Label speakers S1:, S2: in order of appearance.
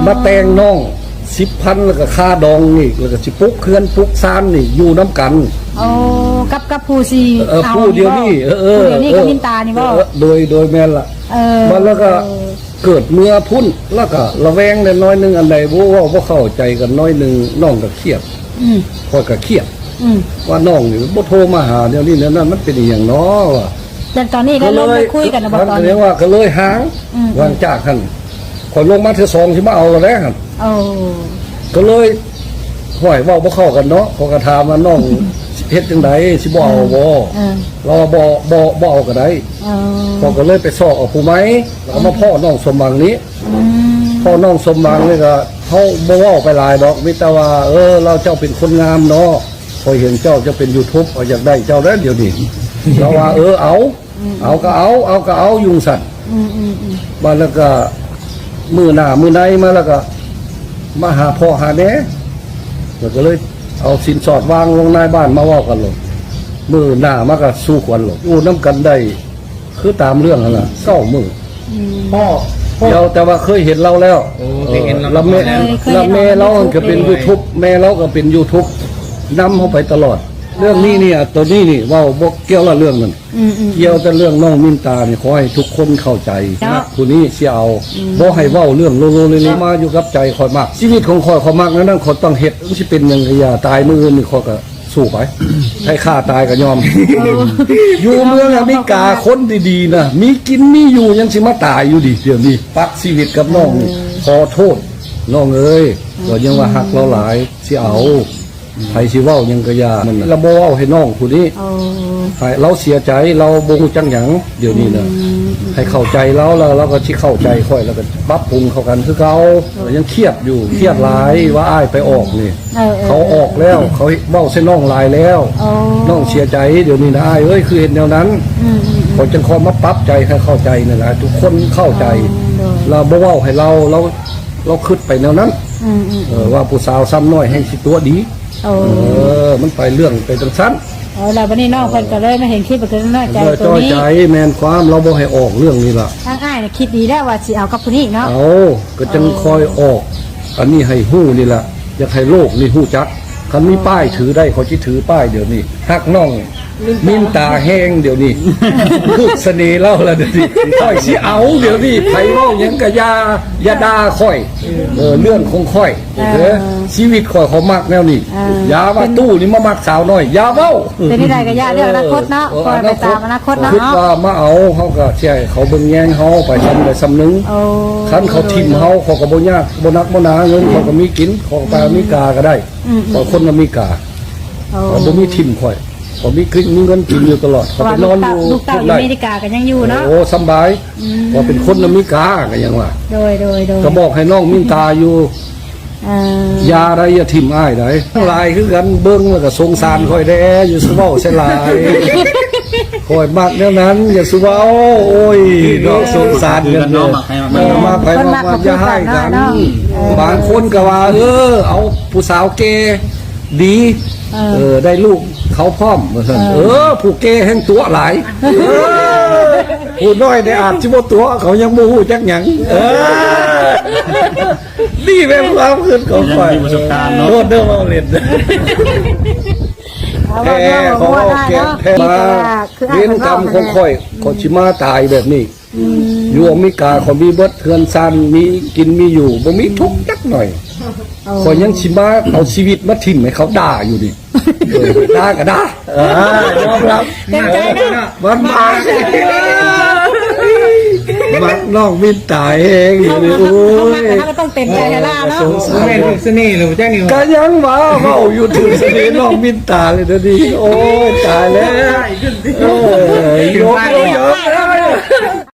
S1: มาแต่งน้อง10,000แล้วก็ค่าดองนี่แล้วก็สิปุกเคือนปุกซานนี่อยู่น้ำกัน
S2: โอ้กับผู้ซี
S1: ผู้เดียวนี่
S2: ผู้เดียวนี่กับมินตานี่บ่
S1: โดยแม่นล่ะมันแล้วก็เกิดเมื่อพุ่นแล้วก็ระแวงน้อยนึงอันใดบ่เข้าใจกันน้อยนึงน้องก็เครียดพอยก็เครียดว่าน้องนี่บ่โทรมาหาเดี๋ยวนี้นั่นมันเป็นอีหยังน้อว่ะ
S2: แต่ตอนนี้ได้ลงไปคุยกันนะบ่ตอนนี้
S1: ว่าก็เลยหางวางจากหั่นข่อยลงมาเทื่อ2สิมาเอาแล้วหั่นก็เลยห้อยเว้าบ่เข้ากันเนาะขอกระถามว่าน้องเฮ็ดจังได๋สิบ่เอาบ่เราบ่เอาก็ได้พอก็เลยไปซอกเอาผู้ไหมแล้วมาพ่อน้องสมหวังนี้พ่อน้องสมหวังนี่ก็เฮาบ่เว้าไปหลายดอกมีแต่ว่าเราเจ้าเป็นคนงามเนาะพอเห็นเจ้าจะเป็น YouTube เอาอยากได้เจ้าแล้วเดี๋ยวนี้เราว่าเอาก็เอายุงสั่นมาแล้วก็มื้อหน้ามื้อในมาแล้วก็มาหาพ่อหาแม่แล้วก็เลยเอาสินสอดวางลงในบ้านมาว่ากันเลยมือหน้ามาก็สู้ขวัญหลงอยู่น้ำกันได้คือตามเรื่องนั่นแหละเศร้ามือพ่อเดียวแต่ว่าเคยเห็นเราแล้วเราแม่เราก็เป็น YouTube แม่เราก็เป็น YouTube นำเข้าไปตลอดเรื่องนี้เนี่ยตัวนี้นี่ว่าบ่เกี่ยวกับเรื่องนั้นเกี่ยวแต่เรื่องน้องมินตานี่ขอให้ทุกคนเข้าใจนะผู้นี้เสียเอาบ่ให้เว้าเรื่องโลโลเลมาอยู่กับใจคอยมากชีวิตของคอยมากนั้นคนต้องเฮ็ดมันสิเป็นอย่างอย่าตายมื้ออื่นนี่คอยก็สู้ไปให้ฆ่าตายก็ยอมอยู่เมืองอเมริกาคนดีๆนะมีกินมีอยู่ยังสิมาตายอยู่ดิเดี๋ยวนี้ปักชีวิตกับน้องนี่ขอโทษน้องเอ้ยก็ยังว่าฮักเราหลายสิเอาไผสิเว้ายังกะยามันละบ่เว้าให้น้องผู้นี้ให้เราเสียใจเราบ่ฮู้จักหยังเดี๋ยวนี้น่ะให้เข้าใจเราแล้วเราก็สิเข้าใจค่อยแล้วก็ปรับปรุงเข้ากันคือเก่ายังเครียดอยู่เครียดหลายว่าอ้ายไปออกนี่เขาออกแล้วเขาเว้าใส่น้องหลายแล้วน้องเสียใจเดี๋ยวนี้นะอ้ายเอ้ยคือเห็นแนวนั้นเขาจึงคอยมาปรับใจให้เข้าใจนั่นแหละทุกคนเข้าใจเราบ่เว้าให้เราคิดไปแนวนั้นว่าผู้สาวซ้ำน้อยให้สิตัวดีมันไปเรื่องไปจังซั่น
S2: แล้ววันนี้น้องเพิ่นก็เลยมาเห็นคลิปก็น่าใจตัวนี้
S1: ใจแม่นความเราบ่ให้ออกเรื่องนี้ล่ะ
S2: ทางอ้ายน่ะคิดดีแล้วว่าสิเอากับผู้นี้เนาะ
S1: ก็จังคอยออกอันนี้ให้ฮู้นี่ล่ะอยากให้โลกนี่ฮู้จักคันมีป้ายถือได้เขาสิถือป้ายเดี๋ยวนี้ฮักน้องมินตาแห้งเดี๋ยวนี้คือเสน่ห์เล่าแล้วเดี๋ยวนี้ค่อยสิเอาเดี๋ยวนี้ไผเว้าหยังก็อย่าด่าค่อยเรื่องของค่อยชีวิตค่อยเขามักแนวนี้อย่าว่าตู้นี่มามักสาวน้อยอย่าเว้า
S2: เป็นนี่ได้ก็อย่าเรื่องอนาคตเนาะคอยไปตามอนาคตเนาะ
S1: คิดว่ามาเอาเฮาก็สิให้เขาเบิ่งแยงเฮาไปทำได้สำนึงคันเขาทิ่มเฮาเขาก็บ่ยากบ่นักบ่หนาเงินเขาก็มีกินของไปอเมริกาก็ได้เพราะคนอเมริกาเขาบ่มีทิ่มค่อยผมมีเงินกินอยู่ตลอดเขาไปนอนอยู่
S2: ลูกเต้าอยู่อเมริกากันยังอยู่เนาะ
S1: โอ้สบายว่าเป็นคนอเมริกากันยังว่า
S2: โดย
S1: ก็บอกให้น้องมินตาอยู่ยาอะไรอย่าทิ่มอ้ายได้ลายคือกันเบิ้งแล้วก็สงสารค่อยแด้อยู่สุเว้าใส่ลายค่อยมากแนวนั้นอย่าสุเว้าโอ้ยเนาะสงสารกันเนาะมาไปมาอย่าให้กันบางคนก็ว่าเอาผู้สาวเกดีได้ลูกเขาพร้อมผู้เกแห่งตัวหลายผู้น้อยได้อาจจิบตัวเขายังมูจักหยังนี่แม่ความขึ้นของข่อยโดดเดิมเอาเล่นเขาเก็บแพ้มาเลี้ยงกรรมของข่อยขอชิมาตายแบบนี้อยู่อเมริกาเขามีเบิดเทือนซันมีกินมีอยู่บ่มีทุกข์จักหน่อยข่อยยังชิมาเอาชีวิตมาทิ่มให้เขาด่าอยู่ดิด่าก็ด่ายอมรับมันมักน้องมินตายเองอยู่เลยโอ้ย
S2: ก็ต้องเต็มใจล่ะเนาะ
S3: เสน่ห์หรือแจ้งอยู่
S1: ก็ยังมาเมาอยู่ถึงเสน่ห์น้องมินตาเลยนะดิโอ้ยตายแล้วยก